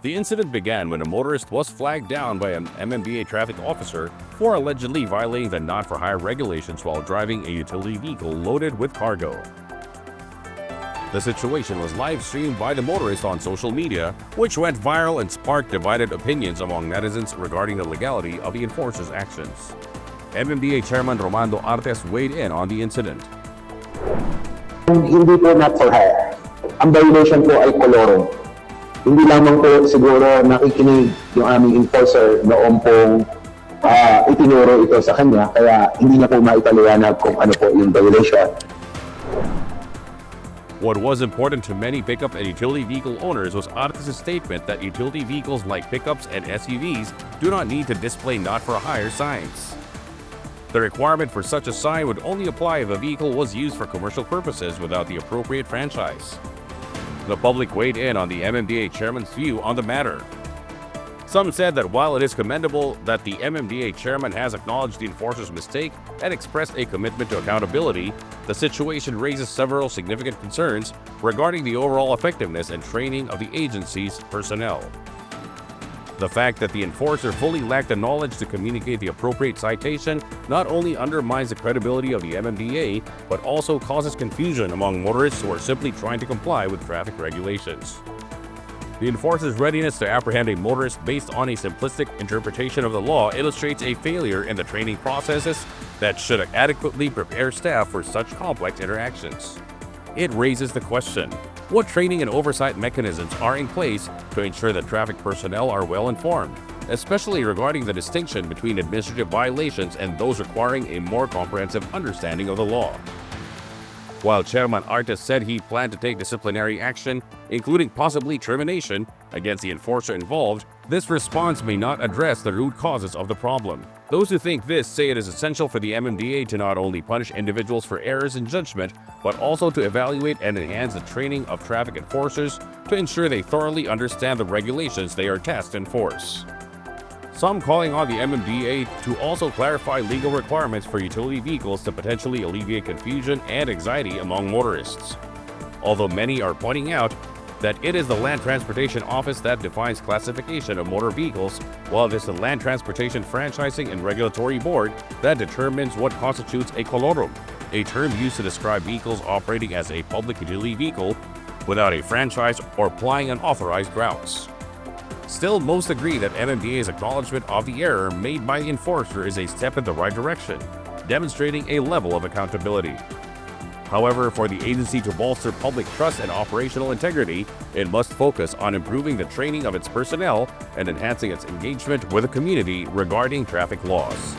The incident began when a motorist was flagged down by an MMDA traffic officer for allegedly violating the not-for-hire regulations while driving a utility vehicle loaded with cargo. The situation was live-streamed by the motorist on social media, which went viral and sparked divided opinions among netizens regarding the legality of the enforcer's actions. MMDA Chairman Romando Artes weighed in on the incident. Hindi po not for hire. Ang violation po ay kolorum. Hindi lamang po siguro nakikinig yung aming enforcer noong pong itinuro ito sa kanya, kaya hindi niya po maipaliwanag kung ano po yung violation. What was important to many pickup and utility vehicle owners was Artes' statement that utility vehicles like pickups and SUVs do not need to display not-for-hire signs. The requirement for such a sign would only apply if a vehicle was used for commercial purposes without the appropriate franchise. The public weighed in on the MMDA chairman's view on the matter. Some said that while it is commendable that the MMDA chairman has acknowledged the enforcer's mistake and expressed a commitment to accountability, the situation raises several significant concerns regarding the overall effectiveness and training of the agency's personnel. The fact that the enforcer fully lacked the knowledge to communicate the appropriate citation not only undermines the credibility of the MMDA, but also causes confusion among motorists who are simply trying to comply with traffic regulations. The enforcer's readiness to apprehend a motorist based on a simplistic interpretation of the law illustrates a failure in the training processes that should adequately prepare staff for such complex interactions. It raises the question, what training and oversight mechanisms are in place to ensure that traffic personnel are well informed, especially regarding the distinction between administrative violations and those requiring a more comprehensive understanding of the law? While Chairman Artes said he planned to take disciplinary action, including possibly termination, against the enforcer involved, this response may not address the root causes of the problem. Those who think this say it is essential for the MMDA to not only punish individuals for errors in judgment, but also to evaluate and enhance the training of traffic enforcers to ensure they thoroughly understand the regulations they are tasked to enforce. Some calling on the MMDA to also clarify legal requirements for utility vehicles to potentially alleviate confusion and anxiety among motorists. Although many are pointing out that it is the Land Transportation Office that defines classification of motor vehicles, while it is the Land Transportation Franchising and Regulatory Board that determines what constitutes a colorum, a term used to describe vehicles operating as a public utility vehicle without a franchise or plying on authorized routes. Still, most agree that MMDA's acknowledgement of the error made by the enforcer is a step in the right direction, demonstrating a level of accountability. However, for the agency to bolster public trust and operational integrity, it must focus on improving the training of its personnel and enhancing its engagement with the community regarding traffic laws.